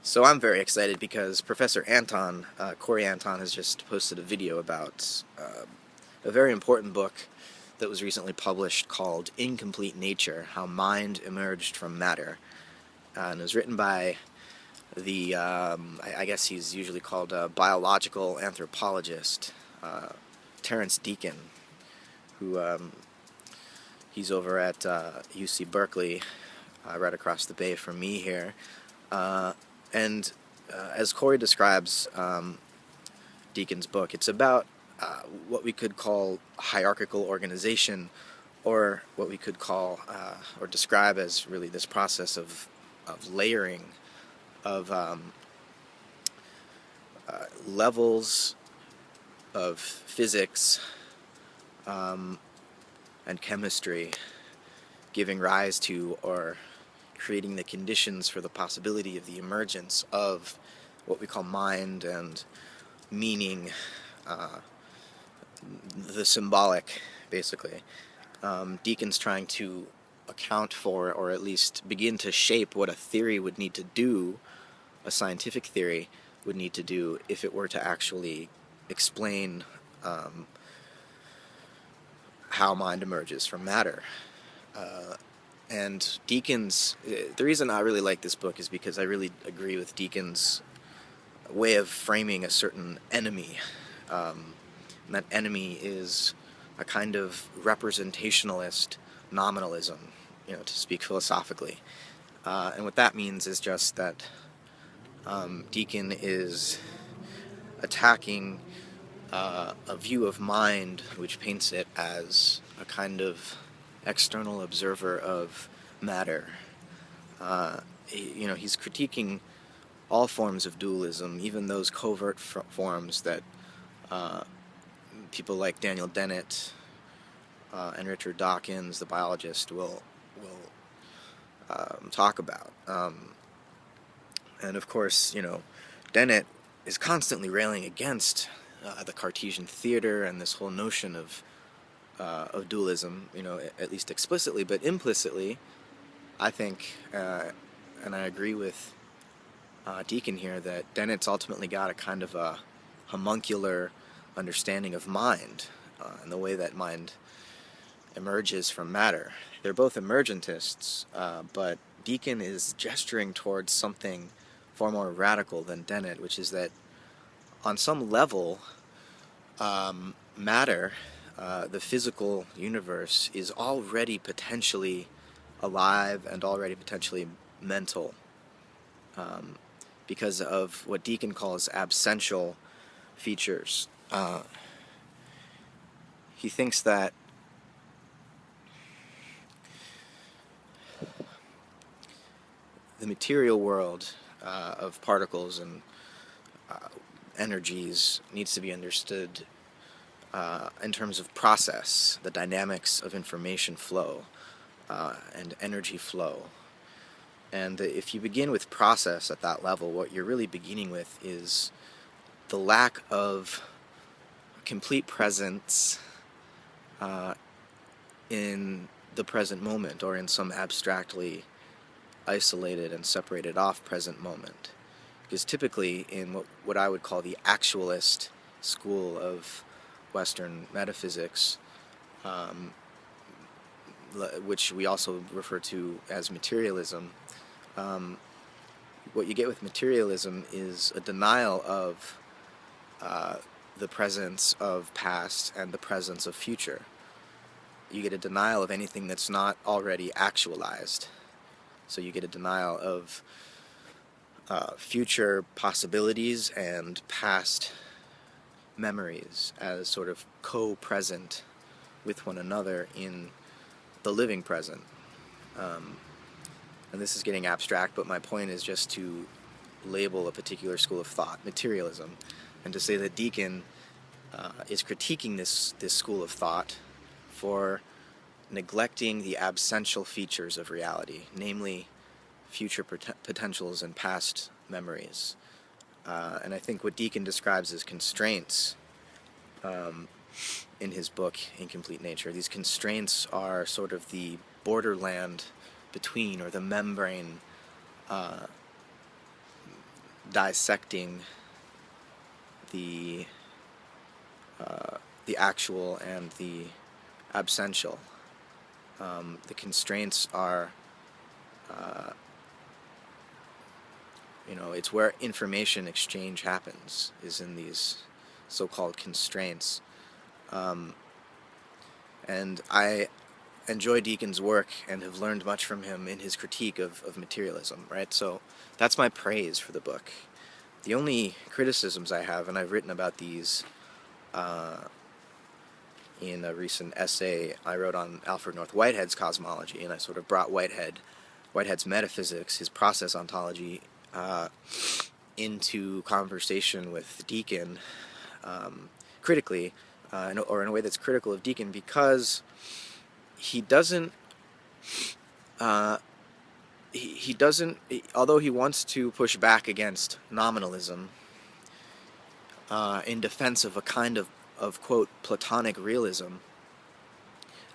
So I'm very excited because Professor Anton, Corey Anton, has just posted a video about a very important book that was recently published called Incomplete Nature: How Mind Emerged from Matter. And it was written by I guess he's usually called a biological anthropologist, Terence Deacon, who he's over at UC Berkeley, right across the bay from me here. And as Corey describes Deacon's book, it's about what we could call hierarchical organization, or what we could call or describe as really this process of layering of levels of physics and chemistry, giving rise to or creating the conditions for the possibility of the emergence of what we call mind and meaning, the symbolic, basically. Deacon's trying to account for, or at least begin to shape, what a theory would need to do, a scientific theory would need to do, if it were to actually explain how mind emerges from matter. And Deacon's, the reason I really like this book is because I really agree with Deacon's way of framing a certain enemy. And that enemy is a kind of representationalist nominalism, to speak philosophically. And what that means is just that Deacon is attacking a view of mind which paints it as a kind of external observer of matter. He's critiquing all forms of dualism, even those covert forms that people like Daniel Dennett and Richard Dawkins, the biologist, will talk about. And of course, Dennett is constantly railing against the Cartesian theater and this whole notion of dualism, at least explicitly, but implicitly, I think, and I agree with Deacon here, that Dennett's ultimately got a kind of a homuncular understanding of mind and the way that mind emerges from matter. They're both emergentists, but Deacon is gesturing towards something far more radical than Dennett, which is that on some level, matter, the physical universe, is already potentially alive and already potentially mental, because of what Deacon calls absential features. He thinks that the material world of particles and energies needs to be understood in terms of process, the dynamics of information flow and energy flow. And if you begin with process at that level, what you're really beginning with is the lack of complete presence in the present moment, or in some abstractly isolated and separated off present moment. Because typically in what I would call the actualist school of Western metaphysics, which we also refer to as materialism, what you get with materialism is a denial of the presence of past and the presence of future. You get a denial of anything that's not already actualized. So you get a denial of future possibilities and past memories as sort of co-present with one another in the living present. And this is getting abstract, but my point is just to label a particular school of thought, materialism, and to say that Deacon is critiquing this school of thought for neglecting the absential features of reality, namely future potentials and past memories. And I think what Deacon describes as constraints in his book, Incomplete Nature, these constraints are sort of the borderland between, or the membrane dissecting the the actual and the absential. The constraints are, it's where information exchange happens, is in these so-called constraints. And I enjoy Deacon's work and have learned much from him in his critique of materialism, right? So that's my praise for the book. The only criticisms I have, and I've written about these in a recent essay I wrote on Alfred North Whitehead's cosmology, and I sort of brought Whitehead's metaphysics, his process ontology, into conversation with Deacon, critically, or in a way that's critical of Deacon, because he doesn't, although he wants to push back against nominalism in defense of a kind of quote, Platonic realism,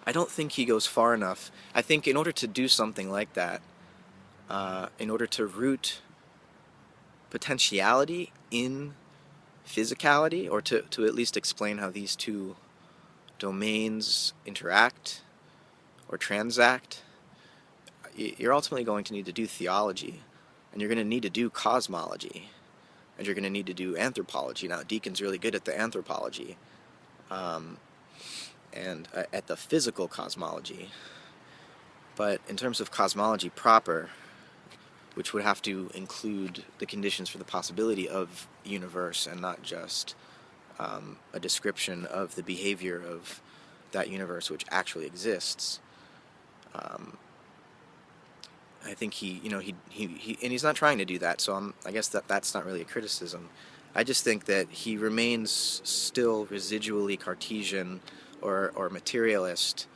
I don't think he goes far enough. I think in order to do something like that, in order to root potentiality in physicality, or to at least explain how these two domains interact or transact, you're ultimately going to need to do theology, and you're going to need to do cosmology, and you're going to need to do anthropology. Now, Deacon's really good at the anthropology, and at the physical cosmology, but in terms of cosmology proper, which would have to include the conditions for the possibility of universe and not just a description of the behavior of that universe which actually exists. I think he and he's not trying to do that, so I guess that's not really a criticism. I just think that he remains still residually Cartesian or materialist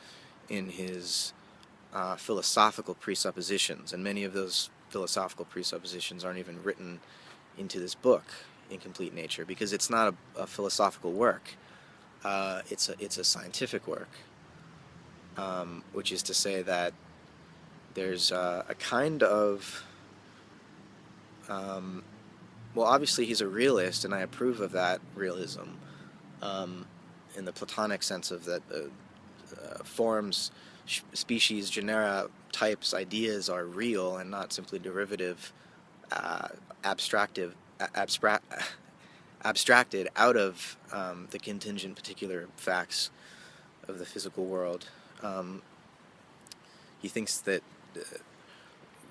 in his philosophical presuppositions, and many of those philosophical presuppositions aren't even written into this book in complete nature, because it's not a philosophical work. It's a scientific work, which is to say that there's a kind of well, obviously he's a realist, and I approve of that realism, in the Platonic sense of that forms, species, genera, types, ideas are real and not simply derivative, abstracted out of the contingent particular facts of the physical world. He thinks that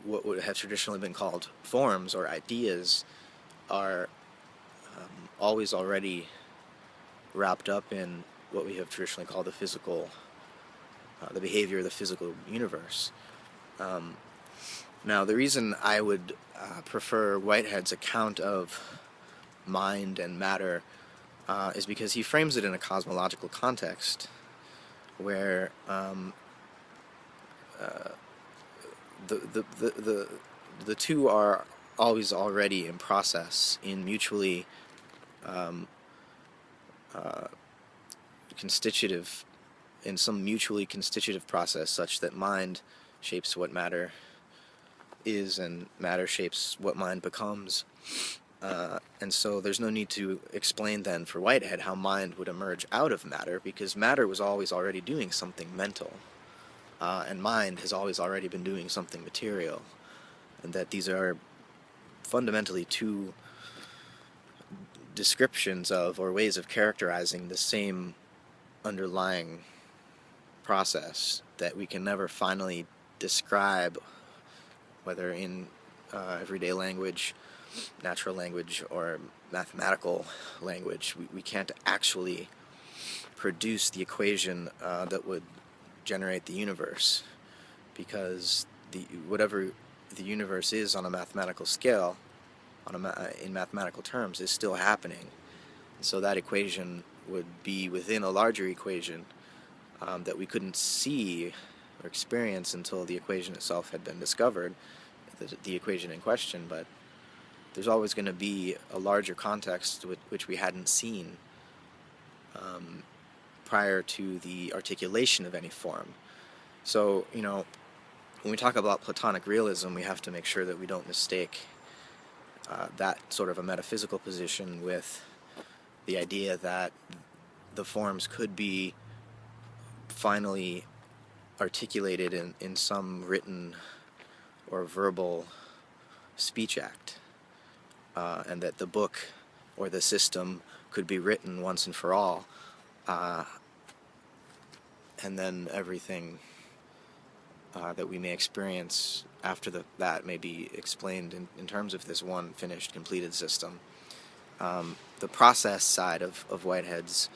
what would have traditionally been called forms or ideas are always already wrapped up in what we have traditionally called the physical, the behavior of the physical universe. Now, the reason I would prefer Whitehead's account of mind and matter is because he frames it in a cosmological context, where the two are always already in process, in mutually constitutive, in some mutually constitutive process, such that mind shapes what matter is and matter shapes what mind becomes. And so there's no need to explain then for Whitehead how mind would emerge out of matter, because matter was always already doing something mental, and mind has always already been doing something material, and that these are fundamentally two descriptions of, or ways of characterizing, the same underlying process that we can never finally describe, whether in everyday language, natural language, or mathematical language. We can't actually produce the equation that would generate the universe, because whatever the universe is on a mathematical scale, in mathematical terms, is still happening. And so that equation would be within a larger equation that we couldn't see or experience until the equation itself had been discovered, the equation in question. But there's always going to be a larger context which we hadn't seen prior to the articulation of any form. So, when we talk about Platonic realism, we have to make sure that we don't mistake that sort of a metaphysical position with the idea that the forms could be finally articulated in some written or verbal speech act, and that the book or the system could be written once and for all, and then everything that we may experience after that may be explained in terms of this one finished, completed system. The process side of Whitehead's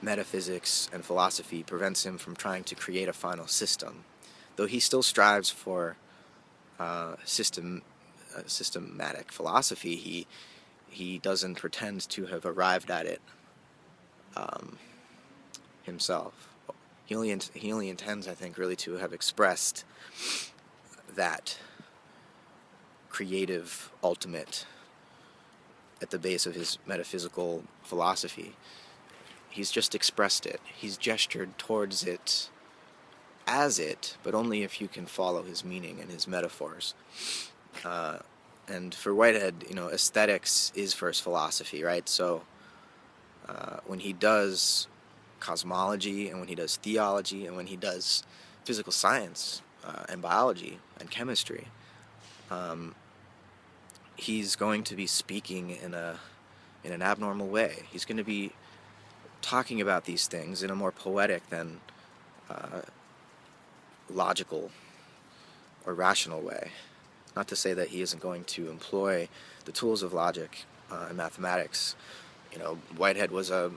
metaphysics and philosophy prevents him from trying to create a final system, though he still strives for systematic philosophy. He doesn't pretend to have arrived at it himself. He only intends, I think, really to have expressed that creative ultimate at the base of his metaphysical philosophy. He's just expressed it. He's gestured towards it as it, but only if you can follow his meaning and his metaphors. And for Whitehead, aesthetics is first philosophy, right? So when he does cosmology, and when he does theology, and when he does physical science and biology and chemistry, he's going to be speaking in an abnormal way. He's going to be talking about these things in a more poetic than logical or rational way. Not to say that he isn't going to employ the tools of logic and mathematics. Whitehead was a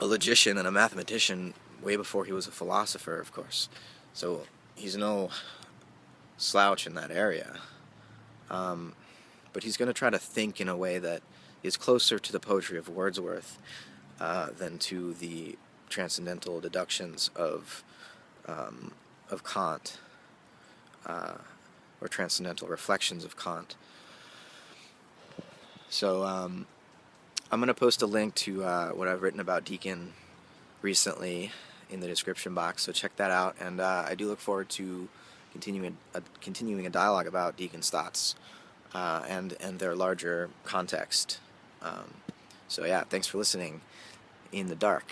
logician and a mathematician way before he was a philosopher, of course. So he's no slouch in that area. But he's going to try to think in a way that is closer to the poetry of Wordsworth than to the transcendental deductions of Kant, or transcendental reflections of Kant. So I'm going to post a link to what I've written about Deacon recently in the description box, so check that out. And I do look forward to continuing a dialogue about Deacon's thoughts and their larger context. So yeah, thanks for listening in the dark.